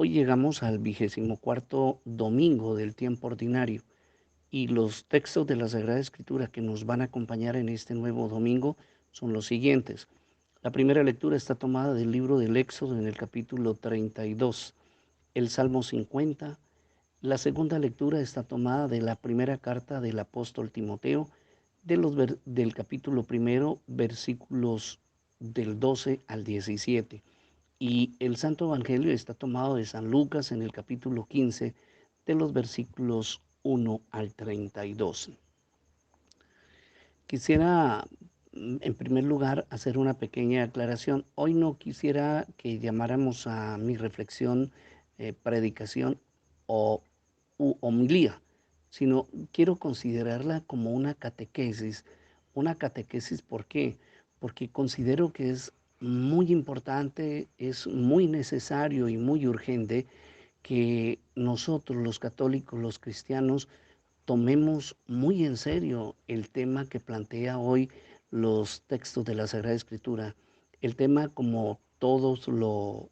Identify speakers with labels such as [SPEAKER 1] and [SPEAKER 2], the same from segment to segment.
[SPEAKER 1] Hoy llegamos al 24º domingo del tiempo ordinario y los textos de la Sagrada Escritura que nos van a acompañar en este nuevo domingo son los siguientes. La primera lectura está tomada del libro del Éxodo en el capítulo 32, el Salmo 50. La segunda lectura está tomada de la primera carta del apóstol Timoteo, del capítulo primero, versículos del 12 al 17. Y el Santo Evangelio está tomado de San Lucas en el capítulo 15, de los versículos 1 al 32. Quisiera, en primer lugar, hacer una pequeña aclaración. Hoy no quisiera que llamáramos a mi reflexión predicación o homilía, sino quiero considerarla como una catequesis. Una catequesis, ¿por qué? Porque considero que es muy importante, es muy necesario y muy urgente que nosotros, los católicos, los cristianos, tomemos muy en serio el tema que plantea hoy los textos de la Sagrada Escritura. El tema, como todos lo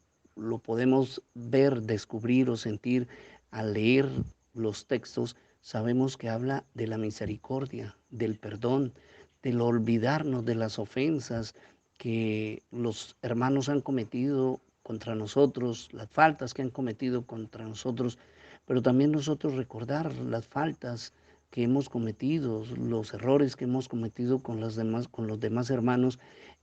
[SPEAKER 1] podemos ver, descubrir o sentir al leer los textos, sabemos que habla de la misericordia, del perdón, del olvidarnos de las ofensas que los hermanos han cometido contra nosotros, las faltas que han cometido contra nosotros, pero también nosotros recordar las faltas que hemos cometido, los errores que hemos cometido con los demás hermanos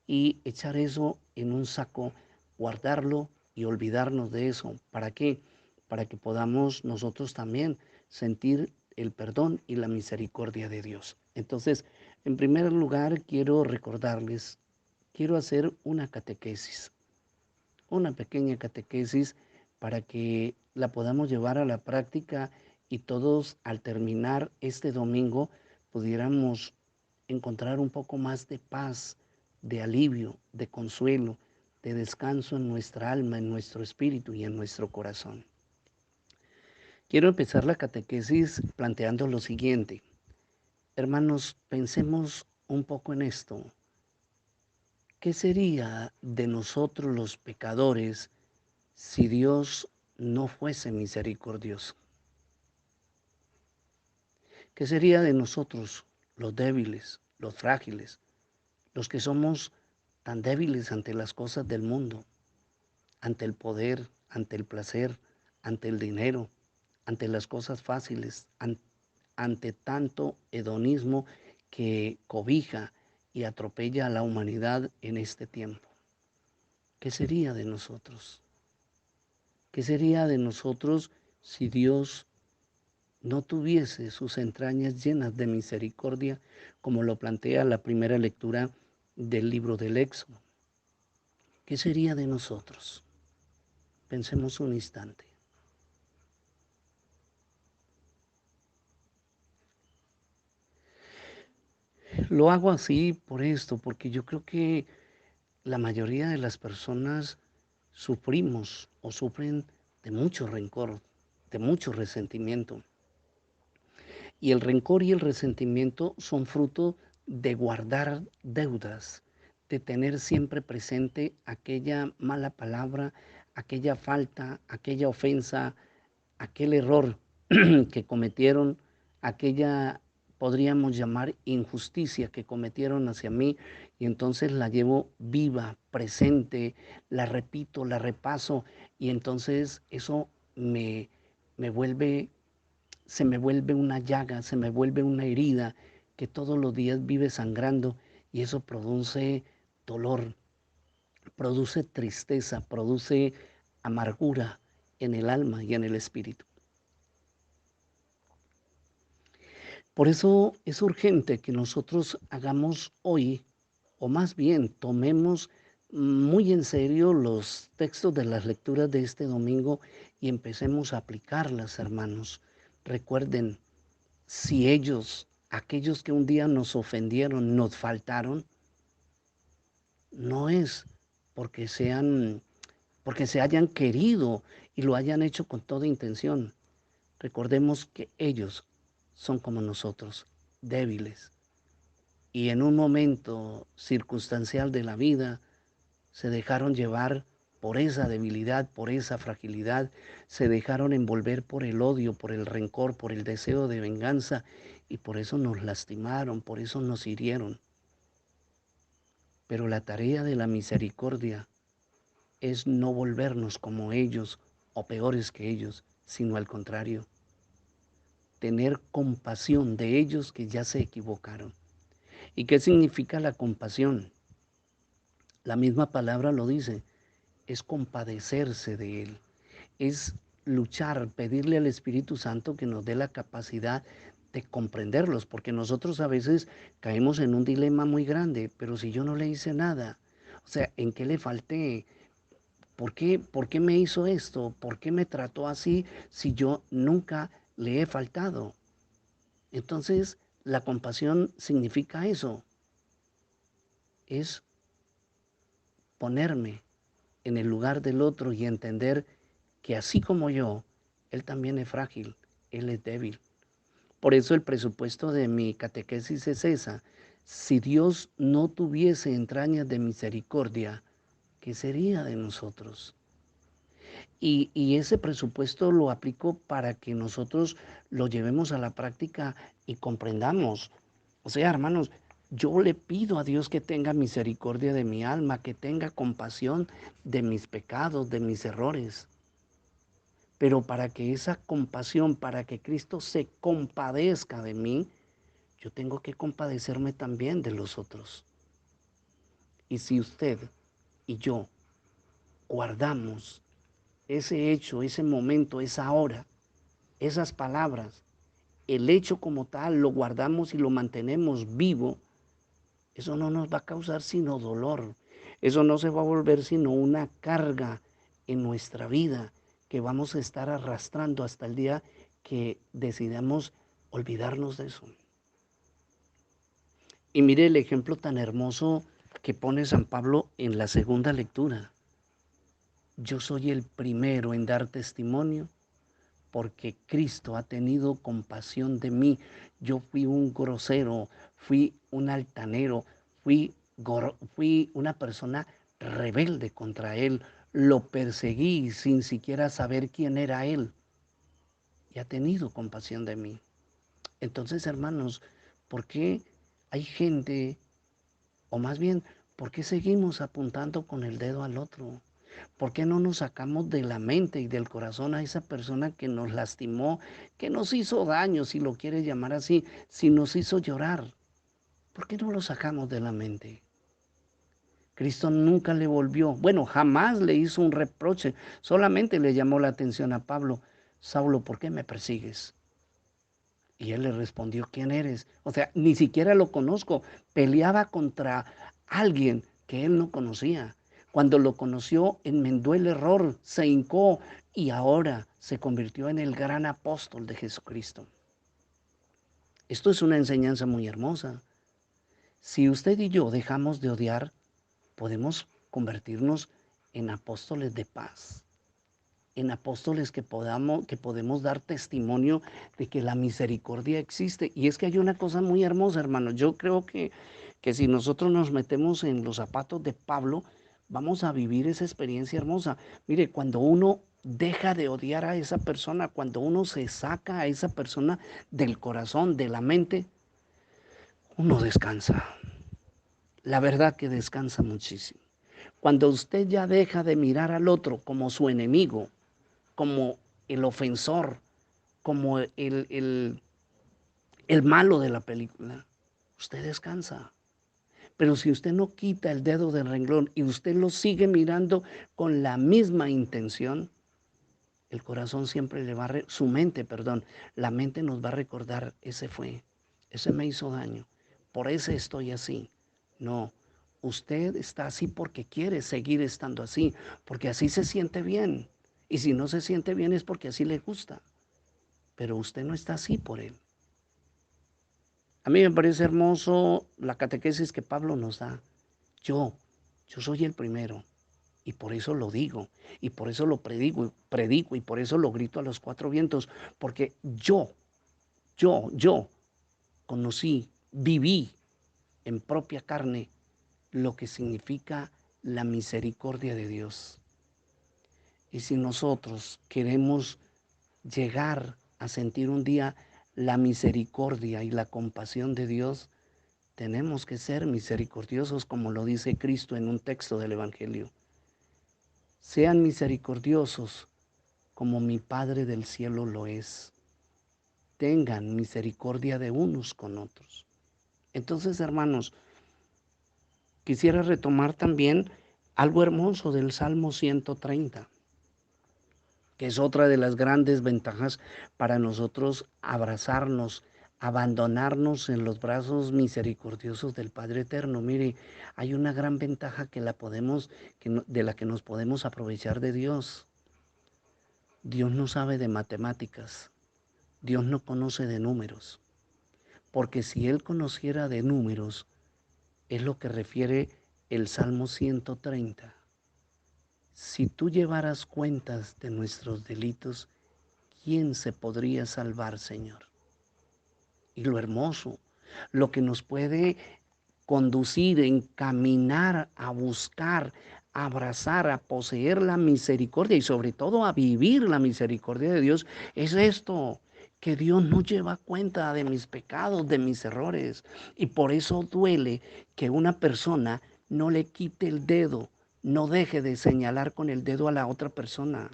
[SPEAKER 1] y echar eso en un saco, guardarlo y olvidarnos de eso. ¿Para qué? Para que podamos nosotros también sentir el perdón y la misericordia de Dios. Entonces, en primer lugar, quiero recordarles, quiero hacer una pequeña catequesis para que la podamos llevar a la práctica y todos al terminar este domingo pudiéramos encontrar un poco más de paz, de alivio, de consuelo, de descanso en nuestra alma, en nuestro espíritu y en nuestro corazón. Quiero empezar la catequesis planteando lo siguiente. Hermanos, pensemos un poco en esto. ¿Qué sería de nosotros los pecadores si Dios no fuese misericordioso? ¿Qué sería de nosotros, los débiles, los frágiles, los que somos tan débiles ante las cosas del mundo, ante el poder, ante el placer, ante el dinero, ante las cosas fáciles, ante tanto hedonismo que cobija y atropella a la humanidad en este tiempo? ¿Qué sería de nosotros? ¿Qué sería de nosotros si Dios no tuviese sus entrañas llenas de misericordia, como lo plantea la primera lectura del libro del Éxodo? ¿Qué sería de nosotros? Pensemos un instante. Lo hago así por esto, porque yo creo que la mayoría de las personas sufrimos o sufren de mucho rencor, de mucho resentimiento. Y el rencor y el resentimiento son fruto de guardar deudas, de tener siempre presente aquella mala palabra, aquella falta, aquella ofensa, aquel error que cometieron, aquella, podríamos llamar, injusticia que cometieron hacia mí, y entonces la llevo viva, presente, la repito, la repaso, y entonces eso me vuelve, se me vuelve una llaga, se me vuelve una herida que todos los días vive sangrando, y eso produce dolor, produce tristeza, produce amargura en el alma y en el espíritu. Por eso es urgente que nosotros hagamos hoy, o más bien tomemos muy en serio los textos de las lecturas de este domingo y empecemos a aplicarlas, hermanos. Recuerden, si ellos, aquellos que un día nos ofendieron, nos faltaron, no es porque porque se hayan querido y lo hayan hecho con toda intención. Recordemos que ellos son como nosotros, débiles, y en un momento circunstancial de la vida se dejaron llevar por esa debilidad, por esa fragilidad, se dejaron envolver por el odio, por el rencor, por el deseo de venganza, y por eso nos lastimaron, por eso nos hirieron. Pero la tarea de la misericordia es no volvernos como ellos o peores que ellos, sino al contrario, tener compasión de ellos que ya se equivocaron. ¿Y qué significa la compasión? La misma palabra lo dice, es compadecerse de él, es luchar, pedirle al Espíritu Santo que nos dé la capacidad de comprenderlos, porque nosotros a veces caemos en un dilema muy grande, pero si yo no le hice nada, o sea, ¿en qué le falté? Por qué me hizo esto? ¿Por qué me trató así si yo nunca le he faltado? Entonces, la compasión significa eso, es ponerme en el lugar del otro y entender que así como yo, él también es frágil, él es débil. Por eso el presupuesto de mi catequesis es esa. Si Dios no tuviese entrañas de misericordia, ¿qué sería de nosotros? Y ese presupuesto lo aplico para que nosotros lo llevemos a la práctica y comprendamos. O sea, hermanos, yo le pido a Dios que tenga misericordia de mi alma, que tenga compasión de mis pecados, de mis errores. Pero para que esa compasión, para que Cristo se compadezca de mí, yo tengo que compadecerme también de los otros. Y si usted y yo guardamos ese hecho, ese momento, esa hora, esas palabras, el hecho como tal, lo guardamos y lo mantenemos vivo, eso no nos va a causar sino dolor. Eso no se va a volver sino una carga en nuestra vida que vamos a estar arrastrando hasta el día que decidamos olvidarnos de eso. Y mire el ejemplo tan hermoso que pone San Pablo en la segunda lectura. Yo soy el primero en dar testimonio porque Cristo ha tenido compasión de mí. Yo fui un grosero, fui un altanero, fui una persona rebelde contra Él. Lo perseguí sin siquiera saber quién era Él. Y ha tenido compasión de mí. Entonces, hermanos, ¿por qué hay gente, o más bien, por qué seguimos apuntando con el dedo al otro? ¿Por qué no nos sacamos de la mente y del corazón a esa persona que nos lastimó, que nos hizo daño, si lo quieres llamar así, si nos hizo llorar? ¿Por qué no lo sacamos de la mente? Cristo nunca le volvió, bueno, jamás le hizo un reproche, solamente le llamó la atención a Pablo, Saulo, ¿por qué me persigues? Y él le respondió, ¿quién eres? O sea, ni siquiera lo conozco. Peleaba contra alguien que él no conocía. Cuando lo conoció, enmendó el error, se hincó y ahora se convirtió en el gran apóstol de Jesucristo. Esto es una enseñanza muy hermosa. Si usted y yo dejamos de odiar, podemos convertirnos en apóstoles de paz, en apóstoles que podemos dar testimonio de que la misericordia existe. Y es que hay una cosa muy hermosa, hermano. Yo creo que si nosotros nos metemos en los zapatos de Pablo, vamos a vivir esa experiencia hermosa. Mire, cuando uno deja de odiar a esa persona, cuando uno se saca a esa persona del corazón, de la mente, uno descansa. La verdad que descansa muchísimo. Cuando usted ya deja de mirar al otro como su enemigo, como el ofensor, como el malo de la película, usted descansa. Pero si usted no quita el dedo del renglón y usted lo sigue mirando con la misma intención, el corazón siempre le va a, su mente, perdón, la mente nos va a recordar, ese me hizo daño, por ese estoy así. No, usted está así porque quiere seguir estando así, porque así se siente bien. Y si no se siente bien es porque así le gusta, pero usted no está así por él. A mí me parece hermoso la catequesis que Pablo nos da. Yo, yo soy el primero. Y por eso lo digo, y por eso lo predico, y por eso lo grito a los cuatro vientos, porque yo conocí, viví en propia carne lo que significa la misericordia de Dios. Y si nosotros queremos llegar a sentir un día la misericordia y la compasión de Dios, tenemos que ser misericordiosos, como lo dice Cristo en un texto del Evangelio. Sean misericordiosos como mi Padre del cielo lo es. Tengan misericordia de unos con otros. Entonces, hermanos, quisiera retomar también algo hermoso del Salmo 130, que es otra de las grandes ventajas para nosotros abrazarnos, abandonarnos en los brazos misericordiosos del Padre Eterno. Mire, hay una gran ventaja de la que nos podemos aprovechar de Dios. Dios no sabe de matemáticas, Dios no conoce de números, porque si Él conociera de números, es lo que refiere el Salmo 130. Si tú llevaras cuentas de nuestros delitos, ¿quién se podría salvar, Señor? Y lo hermoso, lo que nos puede conducir, encaminar a buscar, a abrazar, a poseer la misericordia y sobre todo a vivir la misericordia de Dios, es esto, que Dios no lleva cuenta de mis pecados, de mis errores. Y por eso duele que una persona no le quite el dedo, no deje de señalar con el dedo a la otra persona.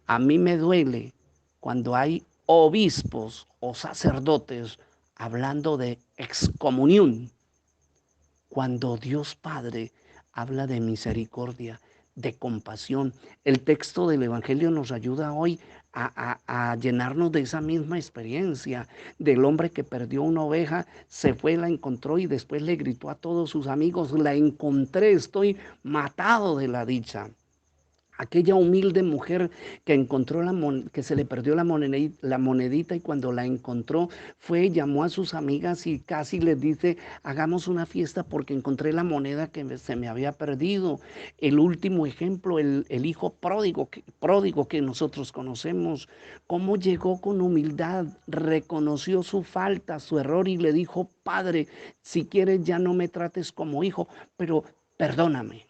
[SPEAKER 1] A mí me duele cuando hay obispos o sacerdotes hablando de excomunión, cuando Dios Padre habla de misericordia, de compasión. El texto del Evangelio nos ayuda hoy a llenarnos de esa misma experiencia del hombre que perdió una oveja, se fue, la encontró y después le gritó a todos sus amigos: la encontré, estoy matado de la dicha. Aquella humilde mujer que encontró que se le perdió la monedita, y cuando la encontró fue, llamó a sus amigas y casi les dice: hagamos una fiesta porque encontré la moneda que se me había perdido. El último ejemplo, el hijo pródigo que nosotros conocemos, cómo llegó con humildad, reconoció su falta, su error y le dijo: Padre, si quieres ya no me trates como hijo, pero perdóname.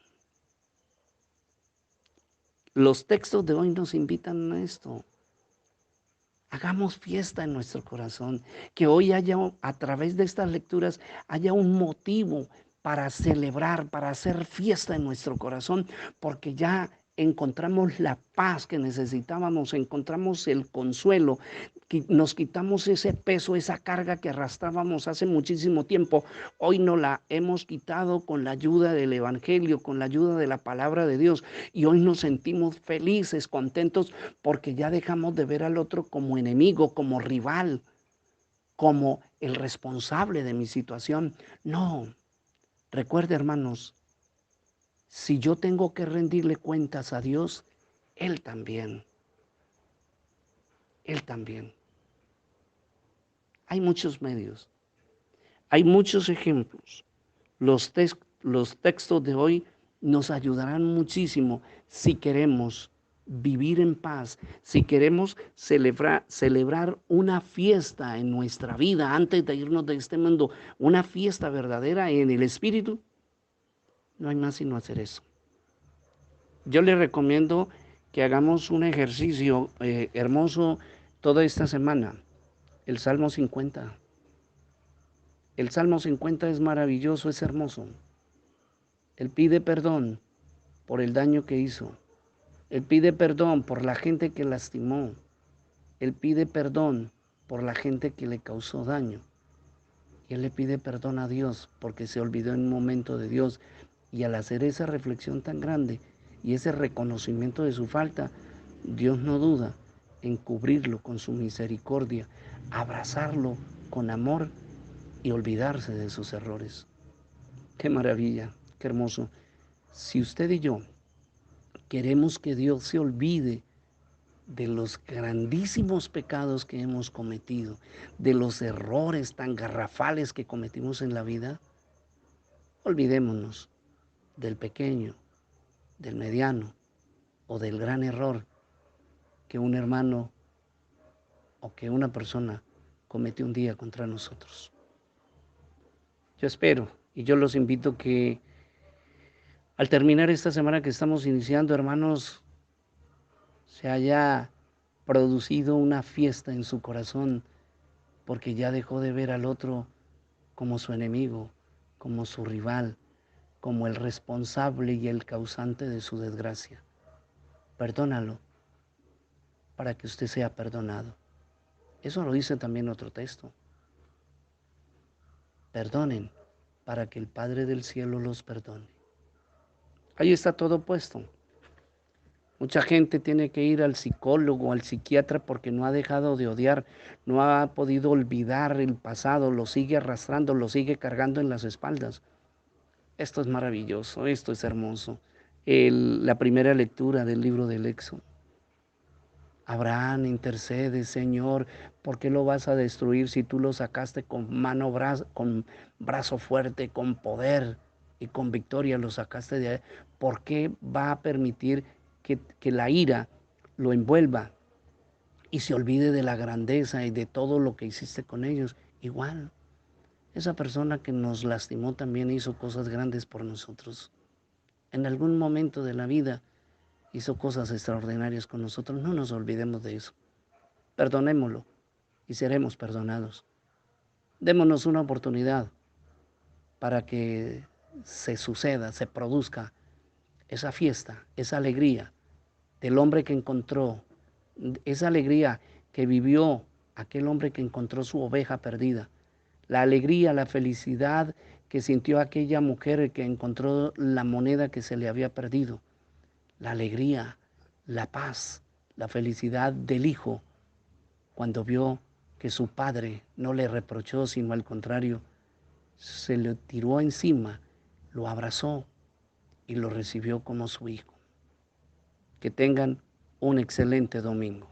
[SPEAKER 1] Los textos de hoy nos invitan a esto. Hagamos fiesta en nuestro corazón, que hoy haya, a través de estas lecturas, haya un motivo para celebrar, para hacer fiesta en nuestro corazón, porque ya encontramos la paz que necesitábamos, encontramos el consuelo, nos quitamos ese peso, esa carga que arrastrábamos hace muchísimo tiempo. Hoy nos la hemos quitado con la ayuda del Evangelio, con la ayuda de la palabra de Dios, y hoy nos sentimos felices, contentos, porque ya dejamos de ver al otro como enemigo, como rival, como el responsable de mi situación. No, recuerde, hermanos, si yo tengo que rendirle cuentas a Dios, Él también. Él también. Hay muchos medios, hay muchos ejemplos. Los textos de hoy nos ayudarán muchísimo si queremos vivir en paz, si queremos celebrar una fiesta en nuestra vida antes de irnos de este mundo, una fiesta verdadera en el Espíritu. No hay más sino hacer eso. Yo les recomiendo que hagamos un ejercicio hermoso toda esta semana, el Salmo 50. El Salmo 50 es maravilloso, es hermoso. Él pide perdón por el daño que hizo. Él pide perdón por la gente que lastimó. Él pide perdón por la gente que le causó daño. Y él le pide perdón a Dios porque se olvidó en un momento de Dios. Y al hacer esa reflexión tan grande y ese reconocimiento de su falta, Dios no duda en cubrirlo con su misericordia, abrazarlo con amor y olvidarse de sus errores. Qué maravilla, qué hermoso. Si usted y yo queremos que Dios se olvide de los grandísimos pecados que hemos cometido, de los errores tan garrafales que cometimos en la vida, olvidémonos del pequeño, del mediano o del gran error que un hermano o que una persona cometió un día contra nosotros. Yo espero y yo los invito que al terminar esta semana que estamos iniciando, hermanos, se haya producido una fiesta en su corazón porque ya dejó de ver al otro como su enemigo, como su rival, como el responsable y el causante de su desgracia. Perdónalo para que usted sea perdonado. Eso lo dice también otro texto. Perdonen para que el Padre del cielo los perdone. Ahí está todo puesto. Mucha gente tiene que ir al psicólogo, al psiquiatra, porque no ha dejado de odiar, no ha podido olvidar el pasado, lo sigue arrastrando, lo sigue cargando en las espaldas. Esto es maravilloso, esto es hermoso. La primera lectura del libro del Éxodo. Abraham intercede, Señor, ¿por qué lo vas a destruir si tú lo sacaste con brazo fuerte, con poder y con victoria lo sacaste de ahí? ¿Por qué va a permitir que la ira lo envuelva y se olvide de la grandeza y de todo lo que hiciste con ellos? Igual, esa persona que nos lastimó también hizo cosas grandes por nosotros. En algún momento de la vida hizo cosas extraordinarias con nosotros. No nos olvidemos de eso. Perdonémoslo y seremos perdonados. Démonos una oportunidad para que se suceda, se produzca esa fiesta, esa alegría del hombre que encontró, esa alegría que vivió aquel hombre que encontró su oveja perdida, la alegría, la felicidad que sintió aquella mujer que encontró la moneda que se le había perdido, la alegría, la paz, la felicidad del hijo cuando vio que su padre no le reprochó, sino al contrario, se le tiró encima, lo abrazó y lo recibió como su hijo. Que tengan un excelente domingo.